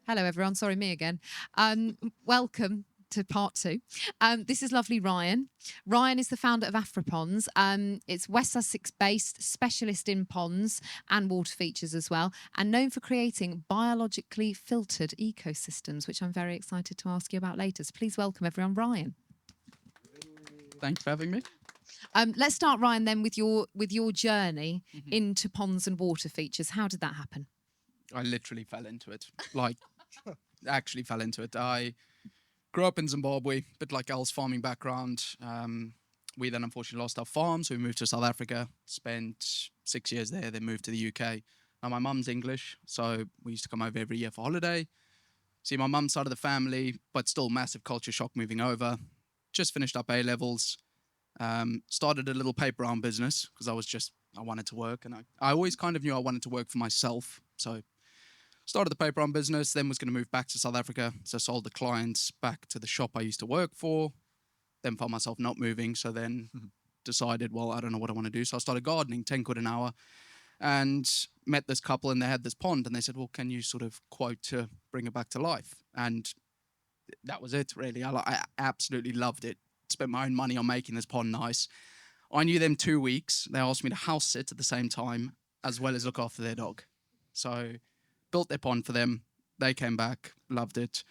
Hello, everyone. Sorry, me again. Welcome to part two. This is lovely Ryan. Ryan is the founder of Afriponds. It's West Sussex-based, specialist in ponds and water features as well, and known for creating biologically filtered ecosystems, which I'm very excited to ask you about later. So please welcome everyone, Ryan. Thanks for having me. Let's start, Ryan, then with your journey into ponds and water features. How did that happen? I literally fell into it. Actually fell into it. I grew up in Zimbabwe, bit like Al's farming background. We then unfortunately lost our farm, so we moved to South Africa, spent 6 years there, then moved to the UK. Now my mum's English, so we used to come over every year for holiday. See my mum's side of the family, but still massive culture shock moving over. Just finished up A-levels. Started a little paper round business because I wanted to work, and I always kind of knew I wanted to work for myself. So started the paper round business, then was going to move back to South Africa. So sold the clients back to the shop I used to work for, then found myself not moving. So then decided, well, I don't know what I want to do. So I started gardening, 10 quid an hour, and met this couple, and they had this pond, and they said, well, can you sort of quote to bring it back to life? And that was it, really. I absolutely loved it. Spent my own money on making this pond nice. I knew them 2 weeks. They asked me to house sit at the same time, as well as look after their dog. So built their pond for them. They came back, loved it.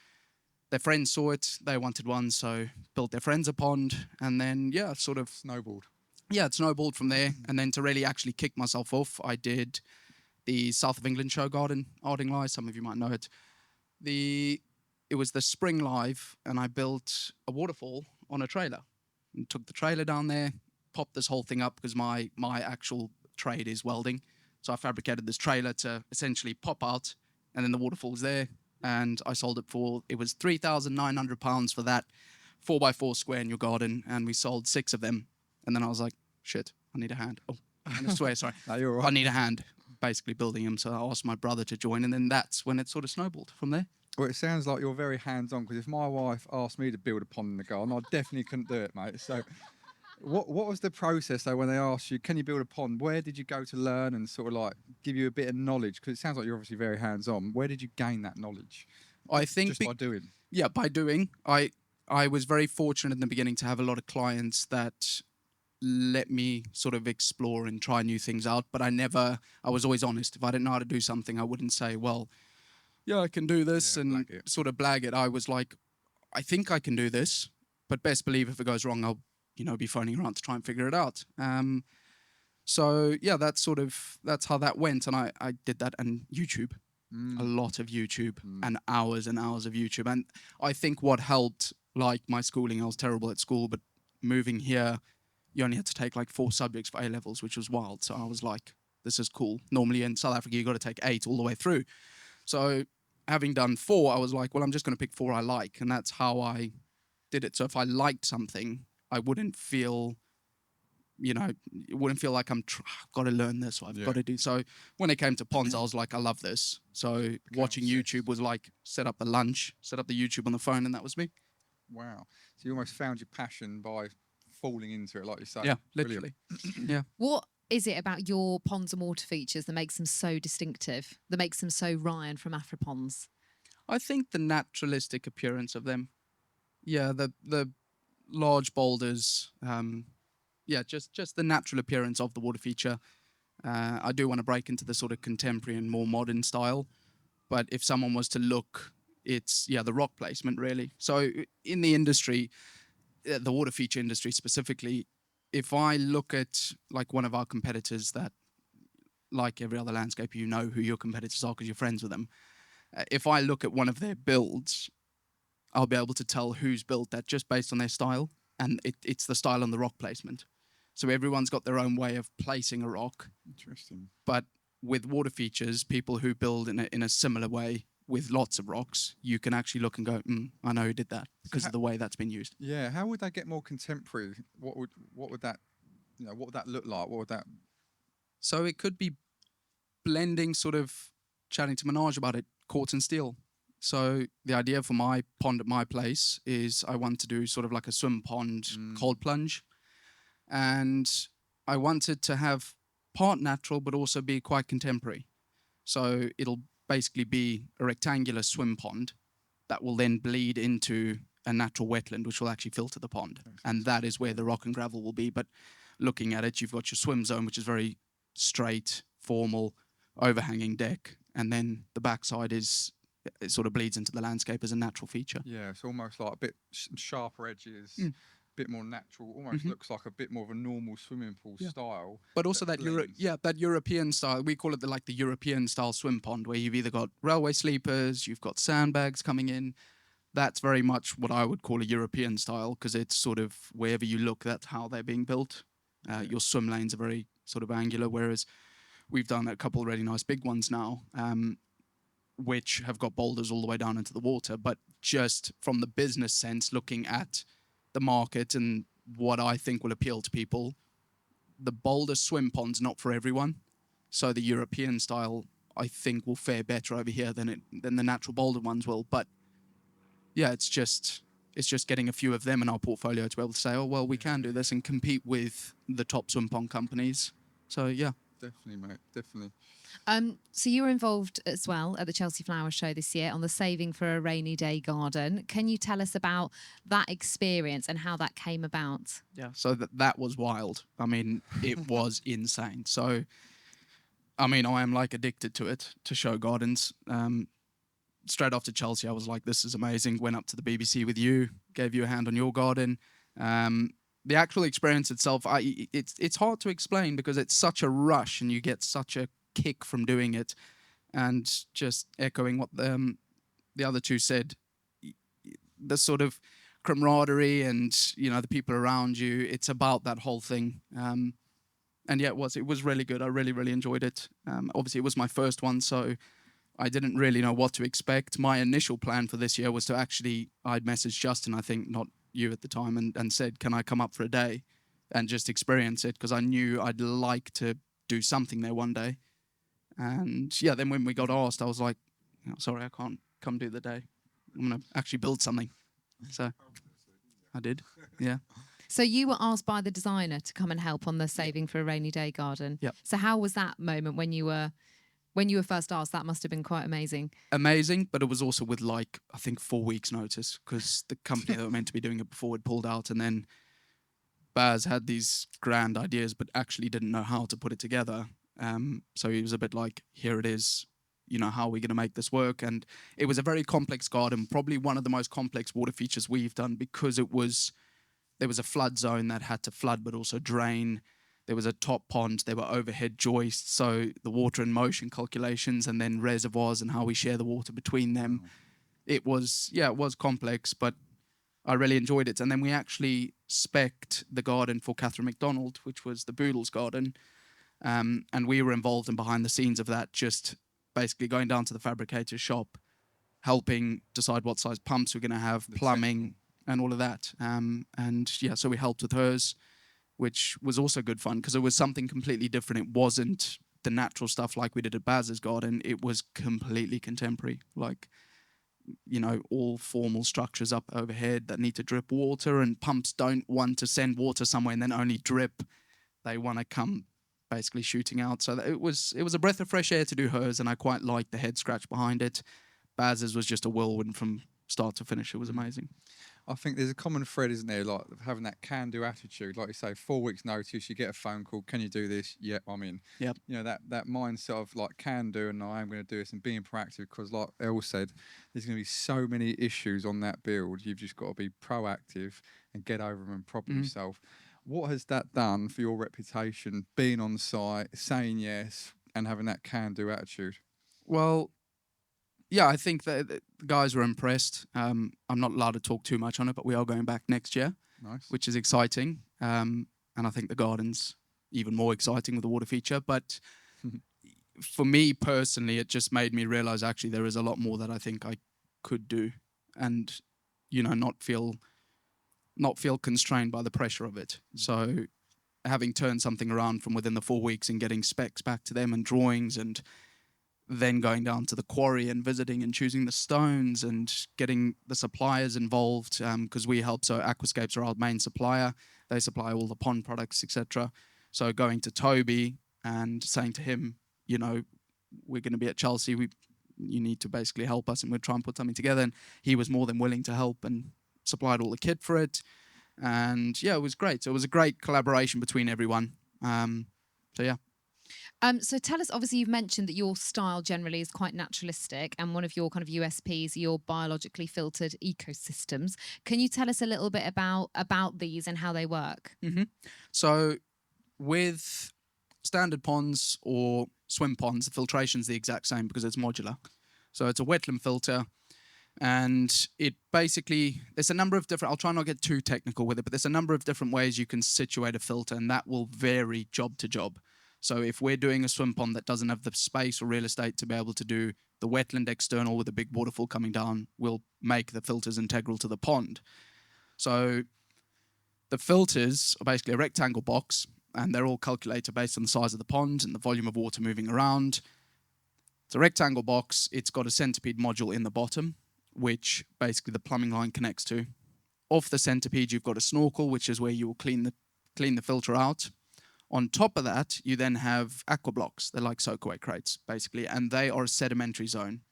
Their friends saw it. They wanted one, so built their friends a pond. And then, yeah, sort of Snowballed. Yeah, it snowballed from there. And then to really actually kick myself off, I did the South of England show garden, Ardingly. Some of you might know it. It was the Spring Live, and I built a waterfall on a trailer. And took the trailer down there, popped this whole thing up because my actual trade is welding. So I fabricated this trailer to essentially pop out, and then the waterfall's there. And I sold it was £3,900 for that 4x4 square in your garden, and we sold 6 of them. And then I was like, shit, I need a hand. Oh, I swear, sorry. No, you're all right. I need a hand, basically building them. So I asked my brother to join, and then that's when it sort of snowballed from there. Well, it sounds like you're very hands-on, because if my wife asked me to build a pond in the garden, I definitely couldn't do it, mate. So what was the process, though, when they asked you, can you build a pond? Where did you go to learn and sort of like give you a bit of knowledge? Because it sounds like you're obviously very hands-on. Where did you gain that knowledge? I think Just by doing? Yeah, by doing. I was very fortunate in the beginning to have a lot of clients that let me sort of explore and try new things out. But I was always honest. If I didn't know how to do something, I wouldn't say, well, yeah, I can do this, and sort of blag it. I was like, I think I can do this, but best believe if it goes wrong, I'll, be phoning around to try and figure it out. So yeah, that's how that went. And I did that, and YouTube, a lot of YouTube, and hours of YouTube. And I think what helped, like my schooling, I was terrible at school, but moving here, you only had to take like 4 subjects for A-levels, which was wild. So I was like, this is cool. Normally in South Africa, you got to take 8 all the way through. So having done 4, I was like, well, I'm just going to pick 4 I like. And that's how I did it. So if I liked something, I wouldn't feel, it wouldn't feel like I've got to learn this, or I've got to do. So when it came to ponds, I was like, I love this. So watching YouTube was like, set up the YouTube on the phone, and that was me. Wow. So you almost found your passion by falling into it, like you say. Yeah, literally. Yeah. What is it about your ponds and water features that makes them so distinctive, that makes them so Ryan from Afriponds? I think the naturalistic appearance of them. Yeah, the large boulders. Just the natural appearance of the water feature. I do want to break into the sort of contemporary and more modern style, but if someone was to look, it's the rock placement really. So in the industry, the water feature industry specifically, if I look at like one of our competitors that, like every other landscaper, you know who your competitors are because you're friends with them. If I look at one of their builds, I'll be able to tell who's built that just based on their style, and it's the style on the rock placement. So everyone's got their own way of placing a rock. Interesting. But with water features, people who build in a similar way with lots of rocks, you can actually look and go, I know who did that because of the way that's been used. Yeah, how would they get more contemporary? What would that, what would that look like? What would that? So it could be blending, sort of chatting to Minaj about it, quartz and steel. So the idea for my pond at my place is I want to do sort of like a swim pond, cold plunge. And I wanted to have part natural, but also be quite contemporary. So it'll basically be a rectangular swim pond that will then bleed into a natural wetland, which will actually filter the pond. And that is where the rock and gravel will be. But looking at it, you've got your swim zone, which is very straight, formal, overhanging deck. And then the backside is, it sort of bleeds into the landscape as a natural feature. Yeah, it's almost like a bit sharper edges, Mm. bit more natural. Almost looks like a bit more of a normal swimming pool style. But also that blends. that European style. We call it the European style swim pond, where you've either got railway sleepers, you've got sandbags coming in. That's very much what I would call a European style, because it's sort of wherever you look, that's how they're being built. Your swim lanes are very sort of angular, whereas we've done a couple of really nice big ones now, which have got boulders all the way down into the water. But just from the business sense, looking at the market and what I think will appeal to people, the boulder swim pond's not for everyone. So the European style, I think, will fare better over here than the natural boulder ones will. But yeah, it's just getting a few of them in our portfolio to be able to say, oh, well, we can do this and compete with the top swim pond companies. So yeah. Definitely, mate. Definitely. So you were involved as well at the Chelsea Flower Show this year on the Saving for a Rainy Day garden. Can you tell us about that experience and how that came about? Yeah, so that was wild. I mean, it was insane. So, I mean, I am like addicted to it, to show gardens. Straight after Chelsea, I was like, this is amazing. Went up to the BBC with you, gave you a hand on your garden. The actual experience itself, it's hard to explain because it's such a rush and you get such a kick from doing it. And just echoing what the other two said, the sort of camaraderie and, you know, the people around you, it's about that whole thing. And yeah, it was really good. I really, really enjoyed it. Obviously, it was my first one, so I didn't really know what to expect. My initial plan for this year was to actually, I'd messaged Justin, I think, not you at the time, and said, can I come up for a day and just experience it? Because I knew I'd like to do something there one day. And yeah, then when we got asked, I was like, oh, sorry, I can't come do the day. I'm going to actually build something. So I did, yeah. So you were asked by the designer to come and help on the Saving for a Rainy Day garden. Yep. So how was that moment when you were first asked? That must have been quite amazing. Amazing, but it was also with like, I think 4 weeks notice, because the company that were meant to be doing it before had pulled out, and then Baz had these grand ideas but actually didn't know how to put it together. So he was a bit like, here it is, you know, how are we going to make this work? And it was a very complex garden, probably one of the most complex water features we've done, because there was a flood zone that had to flood but also drain. There was a top pond, there were overhead joists, so the water and motion calculations, and then reservoirs and how we share the water between them. It was complex, but I really enjoyed it. And then we actually spec'd the garden for Catherine MacDonald, which was the Boodles garden. And we were involved in behind the scenes of that, just basically going down to the fabricator's shop, helping decide what size pumps we're going to have, plumbing, and all of that. And yeah, so we helped with hers, which was also good fun because it was something completely different. It wasn't the natural stuff like we did at Baz's garden. It was completely contemporary, like, you know, all formal structures up overhead that need to drip water, and pumps don't want to send water somewhere and then only drip. They want to come basically shooting out. So it was a breath of fresh air to do hers, and I quite liked the head scratch behind it. Baz's was just a whirlwind from start to finish. It was amazing. I think there's a common thread, isn't there? Like having that can-do attitude. Like you say, 4 weeks notice, you get a phone call. Can you do this? Yep, I'm in. Yep. You know, that mindset of like can do and I am going to do this, and being proactive, because like Elle said, there's going to be so many issues on that build. You've just got to be proactive and get over them and problem yourself. What has that done for your reputation, being on site, saying yes, and having that can-do attitude? Well, yeah, I think that the guys were impressed. I'm not allowed to talk too much on it, but we are going back next year, Nice. which is exciting. And I think the garden's even more exciting with the water feature. But for me personally, it just made me realize actually there is a lot more that I think I could do, and, you know, not feel constrained by the pressure of it. So having turned something around from within the 4 weeks and getting specs back to them and drawings, and then going down to the quarry and visiting and choosing the stones and getting the suppliers involved, because we help. So Aquascapes are our main supplier. They supply all the pond products, etc. So going to Toby and saying to him, you know, we're going to be at Chelsea. you need to basically help us and we'll try and put something together. And he was more than willing to help and supplied all the kit for it. And yeah, it was great. So it was a great collaboration between everyone. So yeah. So tell us, obviously you've mentioned that your style generally is quite naturalistic and one of your kind of USPs, your biologically filtered ecosystems. Can you tell us a little bit about these and how they work? So with standard ponds or swim ponds, the filtration's the exact same because it's modular. So it's a wetland filter, and it basically, there's a number of different, I'll try not to get too technical with it, but there's a number of different ways you can situate a filter, and that will vary job to job. So if we're doing a swim pond that doesn't have the space or real estate to be able to do the wetland external with a big waterfall coming down, we'll make the filters integral to the pond. So the filters are basically a rectangle box, and they're all calculated based on the size of the pond and the volume of water moving around. It's a rectangle box. It's got a centipede module in the bottom, which basically the plumbing line connects to. Off the centipede, you've got a snorkel, which is where you will clean the filter out. On top of that, you then have aqua blocks. They're like soakaway crates, basically, and they are a sedimentary zone.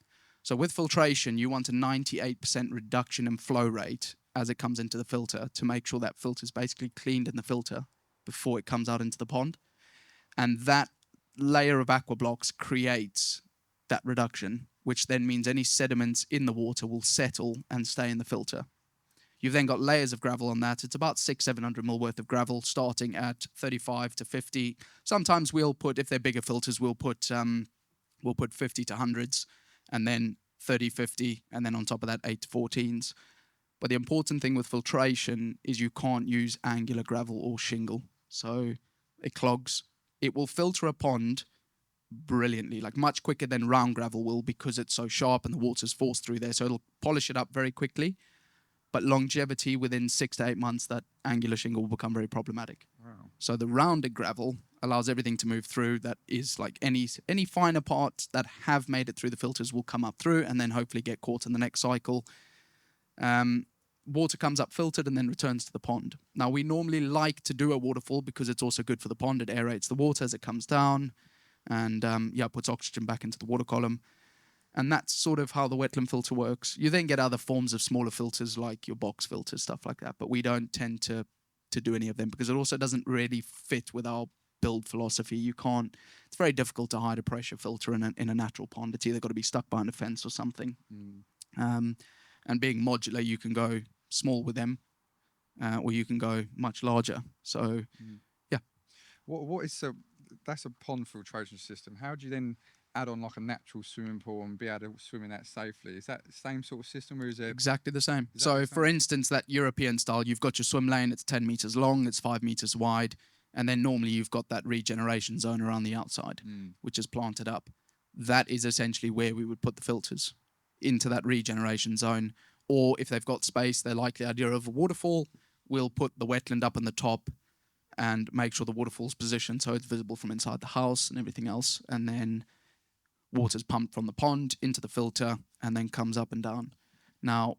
So with filtration, you want a 98% reduction in flow rate as it comes into the filter to make sure that filter is basically cleaned in the filter before it comes out into the pond. And that layer of aqua blocks creates that reduction, which then means any sediments in the water will settle and stay in the filter. You've then got layers of gravel on that. It's about 600-700 mil worth of gravel, starting at 35 to 50. Sometimes we'll put, if they're bigger filters, we'll put 50 to hundreds, and then 30, 50, and then on top of that 8 to 14s. But the important thing with filtration is you can't use angular gravel or shingle, so it clogs. It will filter a pond brilliantly, like much quicker than round gravel will, because it's so sharp and the water's forced through there, so it'll polish it up very quickly. But longevity, within 6 to 8 months, that angular shingle will become very problematic. Wow. So the rounded gravel allows everything to move through. That is like any finer parts that have made it through the filters will come up through and then hopefully get caught in the next cycle. Water comes up filtered and then returns to the pond. Now, we normally like to do a waterfall because it's also good for the pond. It aerates the water as it comes down and puts oxygen back into the water column. And that's sort of how the wetland filter works. You then get other forms of smaller filters like your box filters, stuff like that. But we don't tend to do any of them because it also doesn't really fit with our build philosophy. You can't, it's very difficult to hide a pressure filter in a natural pond. It's either got to be stuck behind a fence or something. And being modular, you can go small with them or you can go much larger. So, yeah. What is that's a pond filtration system. How do you then add on like a natural swimming pool and be able to swim in that safely? Is that the same sort of system, or is it exactly the same? So for instance, that European style, you've got your swim lane, it's 10 meters long, it's 5 meters wide, and then normally you've got that regeneration zone around the outside, which is planted up. That is essentially where we would put the filters, into that regeneration zone. Or if they've got space, they like the idea of a waterfall, we'll put the wetland up on the top and make sure the waterfall's positioned so it's visible from inside the house and everything else, and then water's pumped from the pond into the filter and then comes up and down. Now,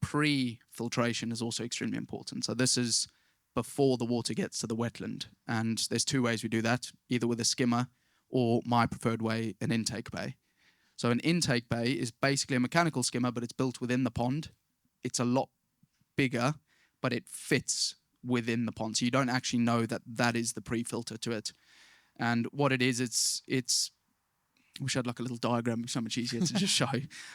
pre-filtration is also extremely important. So this is before the water gets to the wetland. And there's two ways we do that, either with a skimmer or my preferred way, an intake bay. So an intake bay is basically a mechanical skimmer, but it's built within the pond. It's a lot bigger, but it fits within the pond. So you don't actually know that that is the pre-filter to it. And what it is, it's I wish I had like a little diagram, it's so much easier to just show.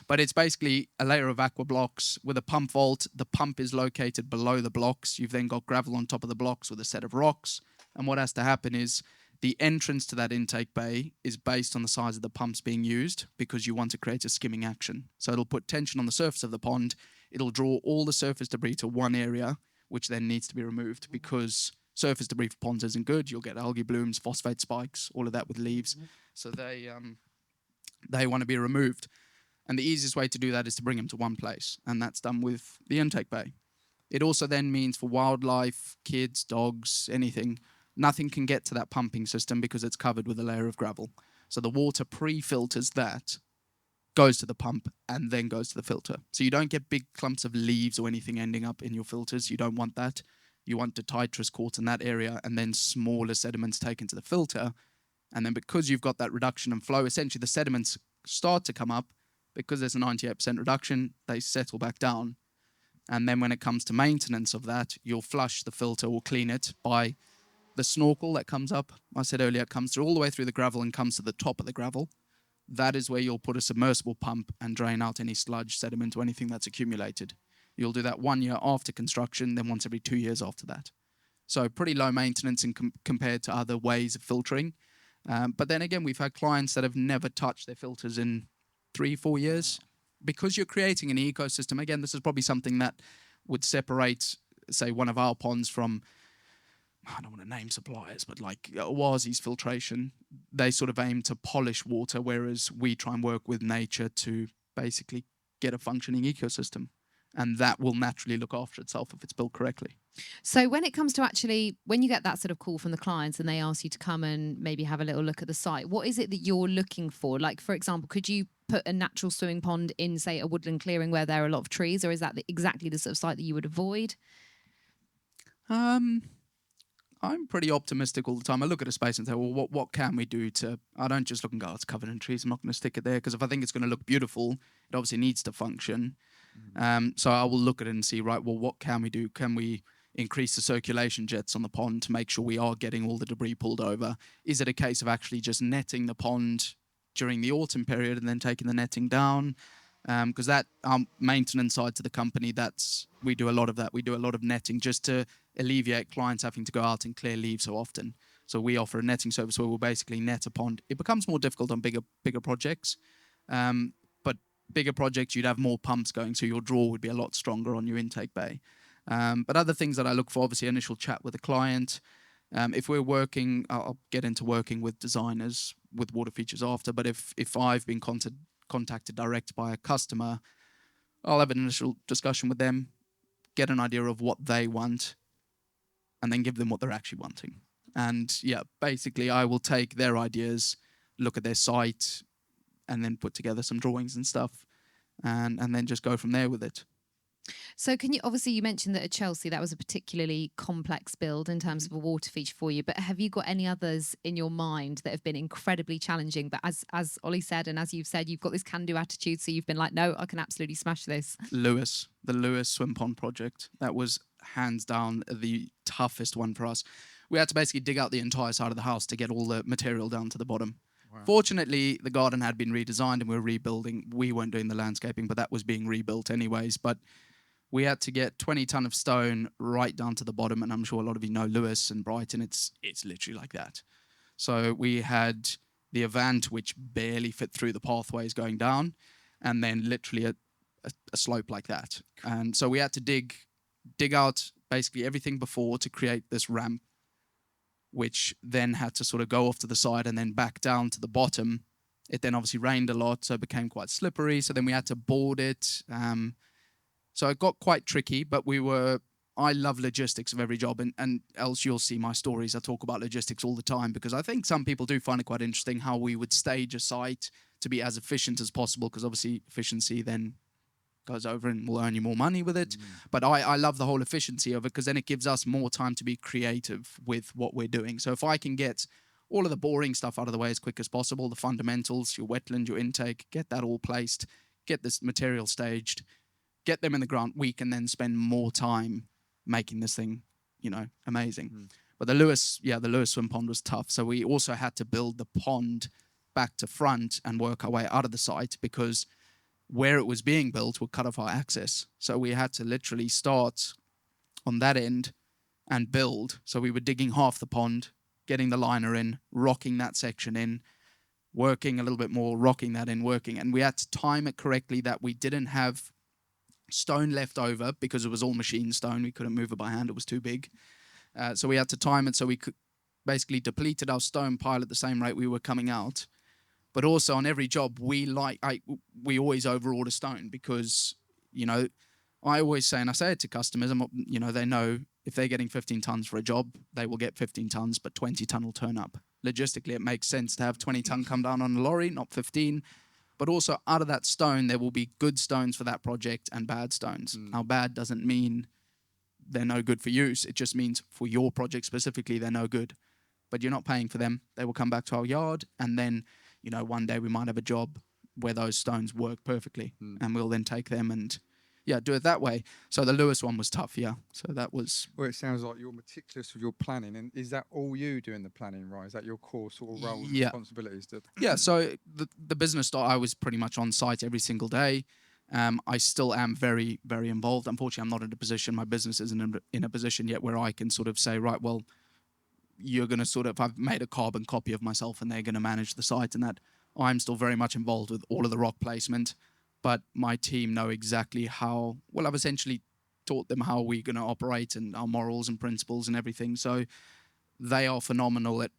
But it's basically a layer of aqua blocks with a pump vault. The pump is located below the blocks. You've then got gravel on top of the blocks with a set of rocks. And what has to happen is the entrance to that intake bay is based on the size of the pumps being used, because you want to create a skimming action. So it'll put tension on the surface of the pond. It'll draw all the surface debris to one area, which then needs to be removed, because surface debris for ponds isn't good. You'll get algae blooms, phosphate spikes, all of that with leaves. So they want to be removed. And the easiest way to do that is to bring them to one place. And that's done with the intake bay. It also then means for wildlife, kids, dogs, anything, nothing can get to that pumping system because it's covered with a layer of gravel. So the water pre-filters that, goes to the pump, and then goes to the filter. So you don't get big clumps of leaves or anything ending up in your filters. You don't want that. You want detritus caught in that area and then smaller sediments taken to the filter. And then because you've got that reduction in flow, essentially the sediments start to come up, because there's a 98% reduction, they settle back down. And then when it comes to maintenance of that, you'll flush the filter or clean it by the snorkel that comes up. I said earlier, it comes through all the way through the gravel and comes to the top of the gravel. That is where you'll put a submersible pump and drain out any sludge, sediment, or anything that's accumulated. You'll do that 1 year after construction, then once every 2 years after that. So pretty low maintenance compared to other ways of filtering. But then again, we've had clients that have never touched their filters in 3-4 years. Because you're creating an ecosystem. Again, this is probably something that would separate, say, one of our ponds from, I don't want to name suppliers, but like Oasi's filtration. They sort of aim to polish water, whereas we try and work with nature to basically get a functioning ecosystem. And that will naturally look after itself if it's built correctly. So when it comes to actually, when you get that sort of call from the clients and they ask you to come and maybe have a little look at the site, what is it that you're looking for? Like, for example, could you put a natural swimming pond in, say, a woodland clearing where there are a lot of trees, or is that exactly the sort of site that you would avoid? I'm pretty optimistic all the time. I look at a space and say, well, what can we do to... I don't just look and go, oh, it's covered in trees, I'm not going to stick it there, because if I think it's going to look beautiful, it obviously needs to function. So I will look at it and see, right, well, what can we do? Can we increase the circulation jets on the pond to make sure we are getting all the debris pulled over? Is it a case of actually just netting the pond during the autumn period and then taking the netting down? Because that maintenance side to the company, we do a lot of that. We do a lot of netting just to alleviate clients having to go out and clear leaves so often. So we offer a netting service where we'll basically net a pond. It becomes more difficult on bigger projects. But bigger projects, you'd have more pumps going, so your draw would be a lot stronger on your intake bay. But other things that I look for, obviously, initial chat with the client. If we're working, I'll get into working with designers with water features after, but if I've been contacted direct by a customer, I'll have an initial discussion with them, get an idea of what they want, and then give them what they're actually wanting. And yeah, basically I will take their ideas, look at their site, and then put together some drawings and stuff, and then just go from there with it. So can you, obviously you mentioned that at Chelsea that was a particularly complex build in terms of a water feature for you, but have you got any others in your mind that have been incredibly challenging? But as Ollie said, and as you've said, you've got this can-do attitude, so you've been like, no, I can absolutely smash this. The Lewis swim pond project, that was hands down the toughest one for us. We had to basically dig out the entire side of the house to get all the material down to the bottom. Wow. Fortunately, the garden had been redesigned and we were rebuilding. We weren't doing the landscaping, but that was being rebuilt anyways. But we had to get 20 ton of stone right down to the bottom, and I'm sure a lot of you know Lewis and Brighton. It's literally like that. So we had the Avant, which barely fit through the pathways going down, and then literally a slope like that. And so we had to dig out basically everything before to create this ramp, which then had to sort of go off to the side and then back down to the bottom. It then obviously rained a lot, so it became quite slippery. So then we had to board it. So it got quite tricky, but I love logistics of every job, and else you'll see my stories. I talk about logistics all the time because I think some people do find it quite interesting how we would stage a site to be as efficient as possible, because obviously efficiency then goes over and will earn you more money with it. But I love the whole efficiency of it, because then it gives us more time to be creative with what we're doing. So if I can get all of the boring stuff out of the way as quick as possible, the fundamentals, your wetland, your intake, get that all placed, get this material staged, get them in the ground, we can then spend more time making this thing, amazing. But the Lewis swim pond was tough. So we also had to build the pond back to front and work our way out of the site, because where it was being built would cut off our access. So we had to literally start on that end and build. So we were digging half the pond, getting the liner in, rocking that section in, working a little bit more, rocking that in, working. And we had to time it correctly that we didn't have stone left over, because it was all machine stone. We couldn't move it by hand. It was too big. So we had to time it so we could basically depleted our stone pile at the same rate we were coming out. But also on every job, we always overorder stone, because, I always say, and I say it to customers, they know if they're getting 15 tons for a job, they will get 15 tons, but 20 ton will turn up. Logistically, it makes sense to have 20 ton come down on a lorry, not 15. But also out of that stone, there will be good stones for that project and bad stones. Now, bad doesn't mean they're no good for use. It just means for your project specifically, they're no good. But you're not paying for them. They will come back to our yard, and then, one day we might have a job where those stones work perfectly, Mm. and we'll then take them and do it that way. So the Lewis one was tough, So that was Well, it sounds like you're meticulous with your planning, and is that all you doing the planning, right? Is that your core sort of role and Yeah. responsibilities? So the business start, I was pretty much on site every single day. I still am very, very involved. Unfortunately, I'm not in a position, my business isn't in a position yet where I can sort of say, right, well, you're going to sort of, I've made a carbon copy of myself and they're going to manage the site and that. I'm still very much involved with all of the rock placement, but my team know exactly how, well, I've essentially taught them how we're going to operate and our morals and principles and everything. So they are phenomenal at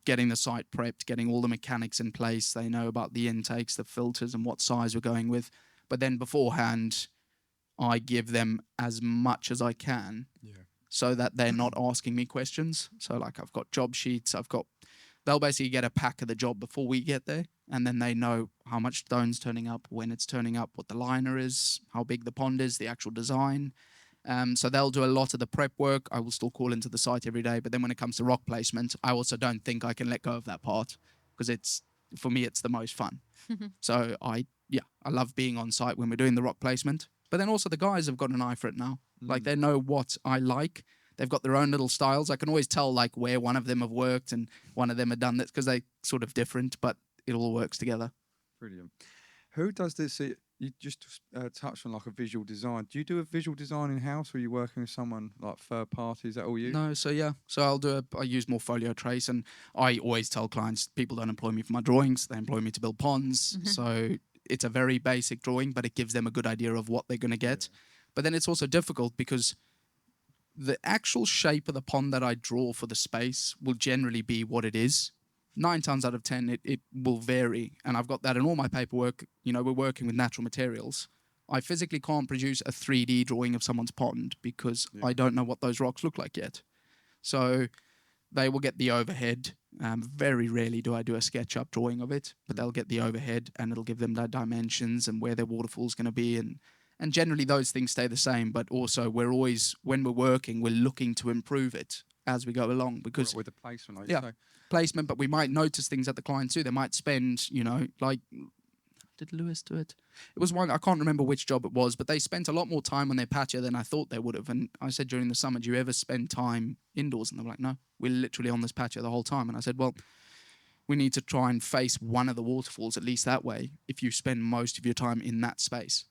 getting the site prepped, getting all the mechanics in place. They know about the intakes, the filters, and what size we're going with. But then beforehand, I give them as much as I can so that they're not asking me questions. So like I've got job sheets, they'll basically get a pack of the job before we get there. And then they know how much stone's turning up, when it's turning up, what the liner is, how big the pond is, the actual design. So they'll do a lot of the prep work. I will still call into the site every day. But then when it comes to rock placement, I also don't think I can let go of that part because for me, it's the most fun. So I love being on site when we're doing the rock placement. But then also the guys have got an eye for it now. Like they know what I like. They've got their own little styles. I can always tell like where one of them have worked and one of them have done this because they sort of different, but it all works together. Brilliant. Who does this? You just touched on like a visual design. Do you do a visual design in house, or are you working with someone like third party? Is that all you? No, so I use Morpholio Trace, and I always tell clients people don't employ me for my drawings; they employ me to build ponds. So it's a very basic drawing, but it gives them a good idea of what they're going to get. Yeah. But then it's also difficult because the actual shape of the pond that I draw for the space will generally be what it is. 9 times out of 10, it will vary. And I've got that in all my paperwork. We're working with natural materials. I physically can't produce a 3D drawing of someone's pond because I don't know what those rocks look like yet. So they will get the overhead. Very rarely do I do a SketchUp drawing of it, but they'll get the overhead and it'll give them the dimensions and where their waterfall's going to be. And generally those things stay the same, but also we're always, when we're working, we're looking to improve it as we go along because with the placement, like you say. Placement, but we might notice things that the client too. They might spend, like, did Lewis do it? It was one, I can't remember which job it was, but they spent a lot more time on their patio than I thought they would have. And I said during the summer, do you ever spend time indoors? And they were like, no, we're literally on this patio the whole time. And I said, well, we need to try and face one of the waterfalls at least that way if you spend most of your time in that space.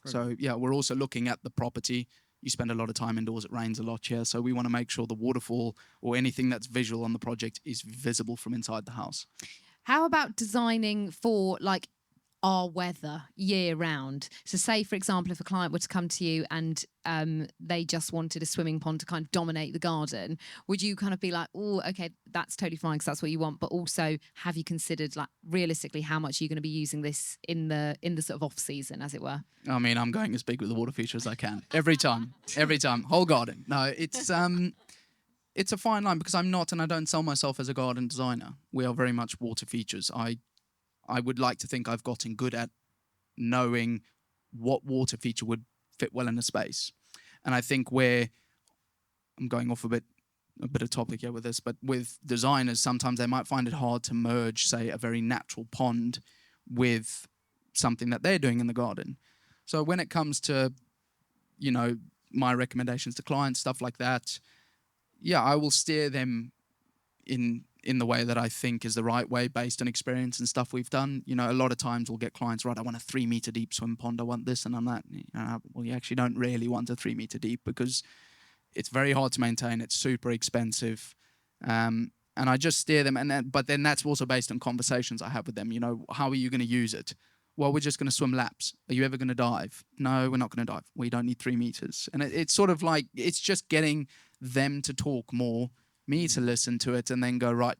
Great. So we're also looking at the property. You spend a lot of time indoors, it rains a lot here. So we want to make sure the waterfall or anything that's visual on the project is visible from inside the house. How about designing for like our weather year round? So say, for example, if a client were to come to you and they just wanted a swimming pond to kind of dominate the garden, would you kind of be like, oh, okay, that's totally fine because that's what you want, but also have you considered like realistically how much you're going to be using this in the sort of off season, as it were? I mean, I'm going as big with the water feature as I can every time, whole garden. No, it's a fine line because I'm not, and I don't sell myself as a garden designer. We are very much water features. I would like to think I've gotten good at knowing what water feature would fit well in a space. And I think where I'm going off a bit of topic here with this, but with designers, sometimes they might find it hard to merge, say, a very natural pond with something that they're doing in the garden. So when it comes to, my recommendations to clients, stuff like that, I will steer them in the way that I think is the right way based on experience and stuff we've done. A lot of times we'll get clients, right, I want a 3 meter deep swim pond, I want this and I'm that. Well, you actually don't really want a 3 meter deep because it's very hard to maintain, it's super expensive. And I just steer them, but then that's also based on conversations I have with them. How are you going to use it? Well, we're just going to swim laps. Are you ever going to dive? No, we're not going to dive. We don't need 3 meters. And it's sort of like, it's just getting them to talk more, me to listen to it and then go, right,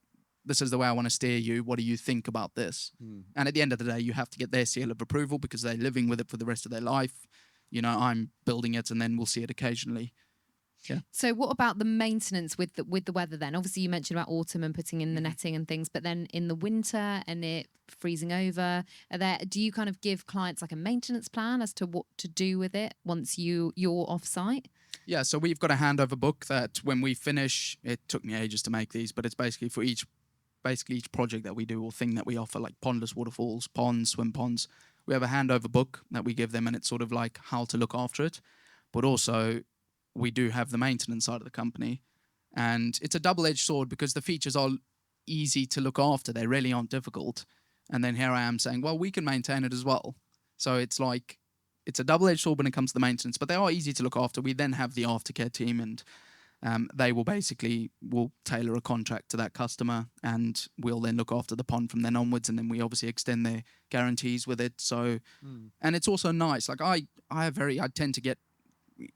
this is the way I want to steer you. What do you think about this? And at the end of the day, you have to get their seal of approval because they're living with it for the rest of their life. I'm building it and then we'll see it occasionally. Yeah. So what about the maintenance with the weather then? Obviously you mentioned about autumn and putting in the netting and things, but then in the winter and it freezing over, do you kind of give clients like a maintenance plan as to what to do with it once you're off site? Yeah, so we've got a handover book that when we finish, it took me ages to make these, but it's basically for each basically each project that we do or thing that we offer, like pondless waterfalls, ponds, swim ponds, we have a handover book that we give them, and it's sort of like how to look after it. But also, we do have the maintenance side of the company, and it's a double-edged sword because the features are easy to look after; they really aren't difficult. And then here I am saying, well, we can maintain it as well. So it's like it's a double-edged sword when it comes to the maintenance, but they are easy to look after. We then have the aftercare team, and they will tailor a contract to that customer, and we'll then look after the pond from then onwards, and then we obviously extend their guarantees with it. So, and it's also nice. Like I tend to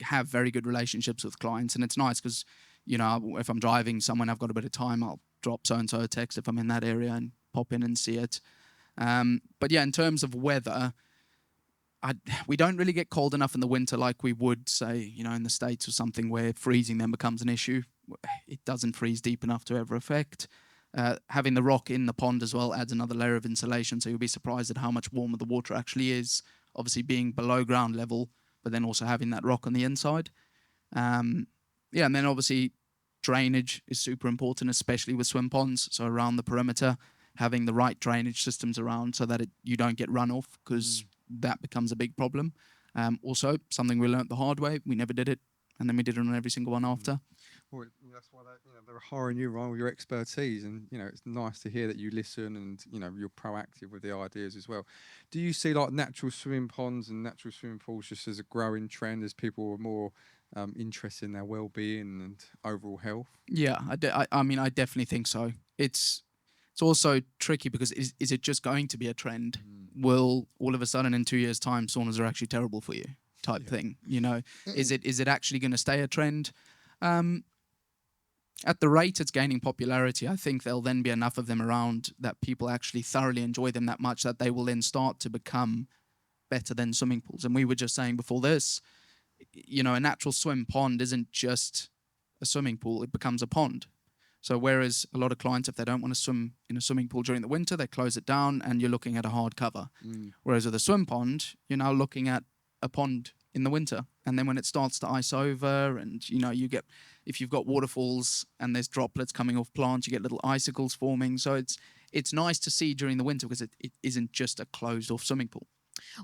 have very good relationships with clients, and it's nice because, you know, if I'm driving somewhere and I've got a bit of time, I'll drop so and so a text if I'm in that area and pop in and see it. But yeah, in terms of weather, we don't really get cold enough in the winter like we would, say, you know, in the States or something, where freezing then becomes an issue. It doesn't freeze deep enough to ever affect. Having the rock in the pond as well adds another layer of insulation, so you'll be surprised at how much warmer the water actually is, obviously being below ground level, but then also having that rock on the inside. Yeah, and then obviously drainage is super important, especially with swim ponds. So around the perimeter, having the right drainage systems around so that you don't get runoff, because that becomes a big problem. Also, something we learnt the hard way, we never did it, and then we did it on every single one after. Well, that's why they're hiring you, Ryan, with your expertise, and you know it's nice to hear that you listen and you know you're proactive with the ideas as well. Do you see like natural swimming ponds and natural swimming pools just as a growing trend as people are more interested in their well-being and overall health? Yeah, I mean, I definitely think so. It's also tricky because is it just going to be a trend? Will all of a sudden in 2 years' time saunas are actually terrible for you, type thing? You know, is it actually going to stay a trend? At the rate it's gaining popularity, I think there'll then be enough of them around that people actually thoroughly enjoy them that much that they will then start to become better than swimming pools. And we were just saying before this, you know, a natural swim pond isn't just a swimming pool, it becomes a pond. So whereas a lot of clients, if they don't want to swim in a swimming pool during the winter, they close it down and you're looking at a hard cover. Whereas with a swim pond, you're now looking at a pond in the winter. And then when it starts to ice over and, you know, if you've got waterfalls and there's droplets coming off plants, you get little icicles forming. So it's nice to see during the winter because it isn't just a closed off swimming pool.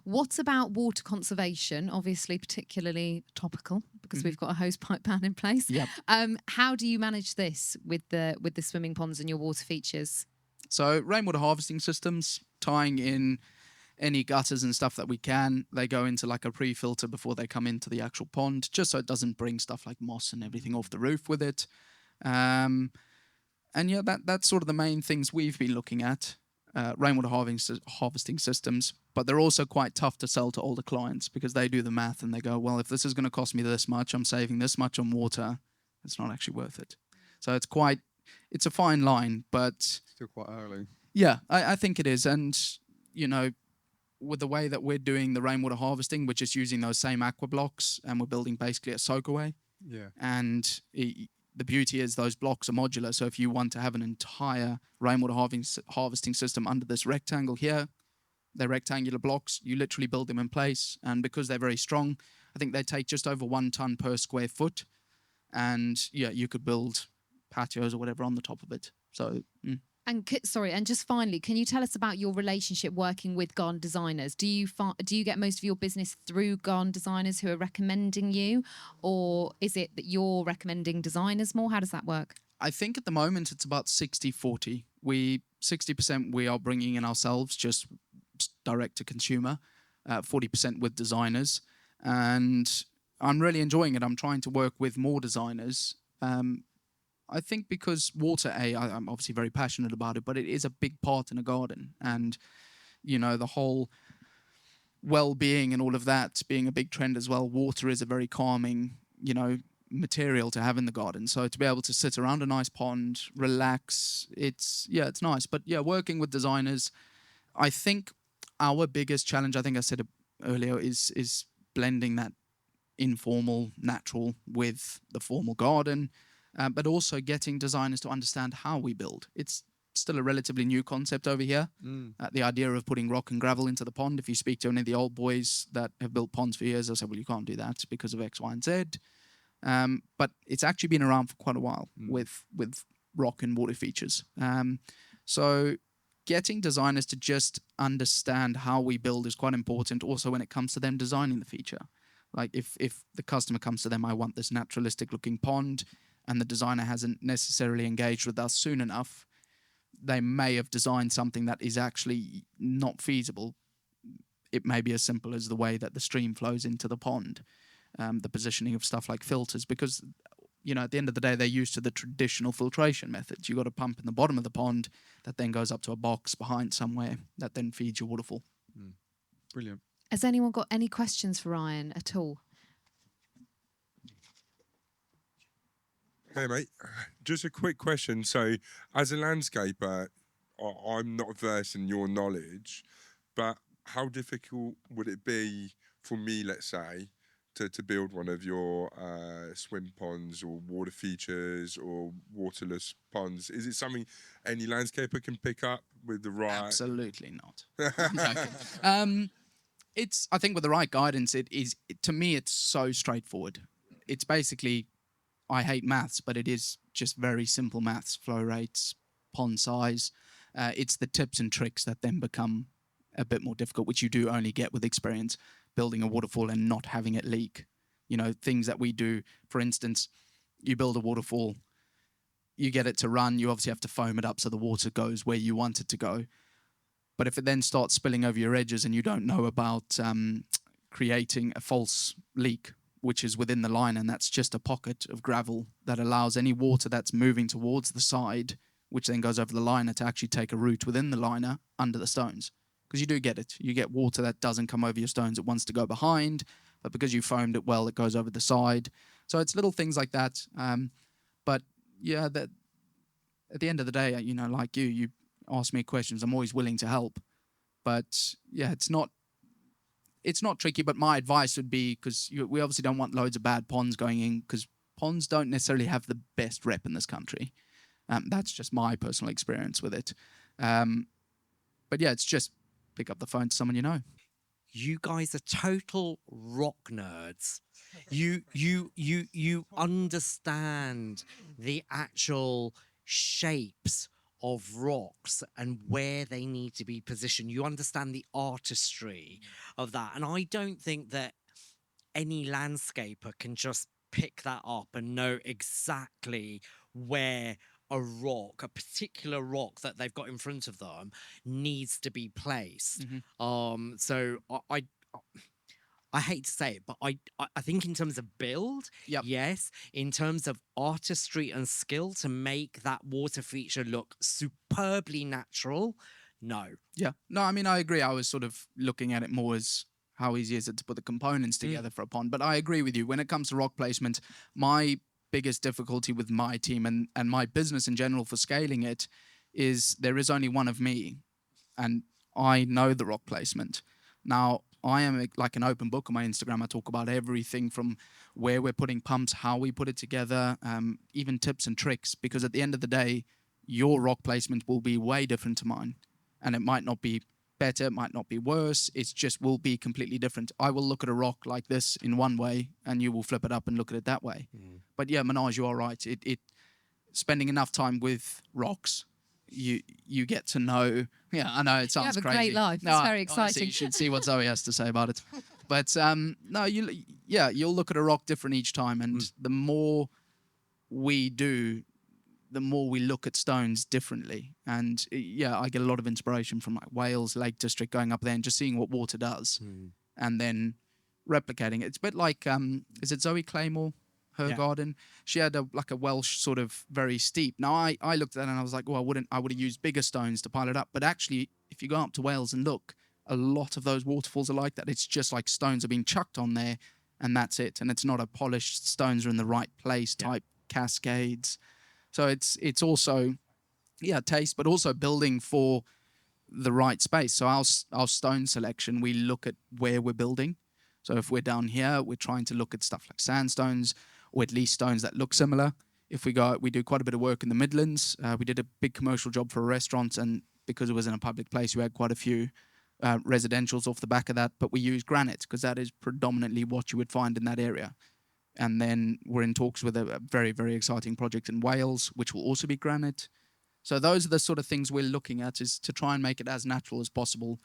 What about water conservation? Obviously, particularly topical because we've got a hosepipe ban in place. Yep. How do you manage this with the swimming ponds and your water features? So rainwater harvesting systems, tying in any gutters and stuff that we can. They go into like a pre-filter before they come into the actual pond, just so it doesn't bring stuff like moss and everything off the roof with it. And yeah, that's sort of the main things we've been looking at. Rainwater harvesting systems, but they're also quite tough to sell to older clients because they do the math and they go, well, if this is going to cost me this much, I'm saving this much on water, it's not actually worth it. So it's a fine line, but Still quite early. yeah, I think it is. And, you know, with the way that we're doing the rainwater harvesting, we're just using those same aqua blocks and we're building basically a soakaway. Yeah. And the beauty is those blocks are modular. So if you want to have an entire rainwater harvesting system under this rectangle here, they're rectangular blocks. You literally build them in place. And because they're very strong, I think they take just over 1 ton per square foot. And yeah, you could build patios or whatever on the top of it. So... And and just finally, can you tell us about your relationship working with garden designers? Do you get most of your business through garden designers who are recommending you, or is it that you're recommending designers more? How does that work? I think at the moment it's about 60-40. 60% we are bringing in ourselves, just direct to consumer, 40% with designers. And I'm really enjoying it. I'm trying to work with more designers. I think because water, I'm obviously very passionate about it, but it is a big part in a garden. And, you know, the whole well-being and all of that being a big trend as well, water is a very calming, you know, material to have in the garden. So to be able to sit around a nice pond, relax, it's nice. But yeah, working with designers, I think our biggest challenge, I think I said it earlier, is blending that informal, natural with the formal garden. But also getting designers to understand how we build. It's still a relatively new concept over here. The idea of putting rock and gravel into the pond. If you speak to any of the old boys that have built ponds for years, they'll say, well, you can't do that because of X, Y, and Z. But it's actually been around for quite a while with rock and water features. So getting designers to just understand how we build is quite important also when it comes to them designing the feature. Like if the customer comes to them, I want this naturalistic looking pond, and the designer hasn't necessarily engaged with us soon enough, they may have designed something that is actually not feasible. It may be as simple as the way that the stream flows into the pond, the positioning of stuff like filters, because at the end of the day, they're used to the traditional filtration methods. You've got a pump in the bottom of the pond that then goes up to a box behind somewhere that then feeds your waterfall. Brilliant. Has anyone got any questions for Ryan at all? Hey, mate. Just a quick question. So, as a landscaper, I'm not versed in your knowledge, but how difficult would it be for me, let's say, to build one of your swim ponds or water features or waterless ponds? Is it something any landscaper can pick up with the right? Absolutely not. I'm joking. I think with the right guidance, to me, it's so straightforward. It's basically, I hate maths, but it is just very simple maths, flow rates, pond size. It's the tips and tricks that then become a bit more difficult, which you do only get with experience, building a waterfall and not having it leak. Things that we do, for instance, you build a waterfall, you get it to run, you obviously have to foam it up so the water goes where you want it to go. But if it then starts spilling over your edges and you don't know about creating a false leak, which is within the line, and that's just a pocket of gravel that allows any water that's moving towards the side, which then goes over the liner, to actually take a route within the liner under the stones. Because you do get it. You get water that doesn't come over your stones. It wants to go behind, but because you foamed it well, it goes over the side. So it's little things like that. But yeah, that at the end of the day, like you ask me questions, I'm always willing to help. But yeah, it's not tricky, but my advice would be, because we obviously don't want loads of bad ponds going in, because ponds don't necessarily have the best rep in this country. That's just my personal experience with it. But yeah, it's just pick up the phone to someone you know. You guys are total rock nerds. You understand the actual shapes of rocks and where they need to be positioned. You understand the artistry of that. And I don't think that any landscaper can just pick that up and know exactly where a particular rock that they've got in front of them needs to be placed. So I hate to say it, but I think in terms of build, Yep. yes. In terms of artistry and skill to make that water feature look superbly natural, no. Yeah. No, I mean, I agree. I was sort of looking at it more as how easy is it to put the components together for a pond. But I agree with you. When it comes to rock placement, my biggest difficulty with my team and my business in general for scaling it is there is only one of me, and I know the rock placement. Now, I am like an open book on my Instagram. I talk about everything from where we're putting pumps, how we put it together, even tips and tricks, because at the end of the day, your rock placement will be way different to mine. And it might not be better, it might not be worse. It's just will be completely different. I will look at a rock like this in one way, and you will flip it up and look at it that way. But yeah, Manoj, you are right. It spending enough time with rocks, you get to know. Yeah, I know it sounds You have a crazy. great life. No, It's very honestly, exciting. you should see what Zoe has to say about it. But no, you'll look at a rock different each time, and the more we do, the more we look at stones differently. And yeah, I get a lot of inspiration from like Wales Lake District, going up there and just seeing what water does, and then replicating it. It's a bit like is it Zoe Claymore? Her garden. She had a Welsh sort of very steep. Now I looked at that and I was like, well, I would have used bigger stones to pile it up. But actually, if you go up to Wales and look, a lot of those waterfalls are like that. It's just like stones are being chucked on there, and that's it. And it's not a polished stones are in the right place type cascades. So it's also taste, but also building for the right space. So our stone selection, we look at where we're building. So if we're down here, we're trying to look at stuff like sandstones, or at least stones that look similar. If we do quite a bit of work in the Midlands. We did a big commercial job for a restaurant, and because it was in a public place, we had quite a few residentials off the back of that. But we use granite because that is predominantly what you would find in that area. And then we're in talks with a very, very exciting project in Wales, which will also be granite. So those are the sort of things we're looking at, is to try and make it as natural as possible.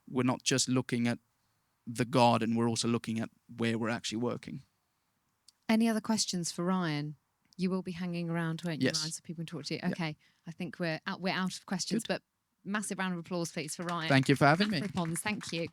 We're not just looking at the garden, we're also looking at where we're actually working. Any other questions for Ryan? You will be hanging around, won't you, Yes. Ryan, so people can talk to you? Yeah. Okay, I think we're out of questions, Good. but massive round of applause, please, for Ryan. Thank you for having me. Afriponds, thank you.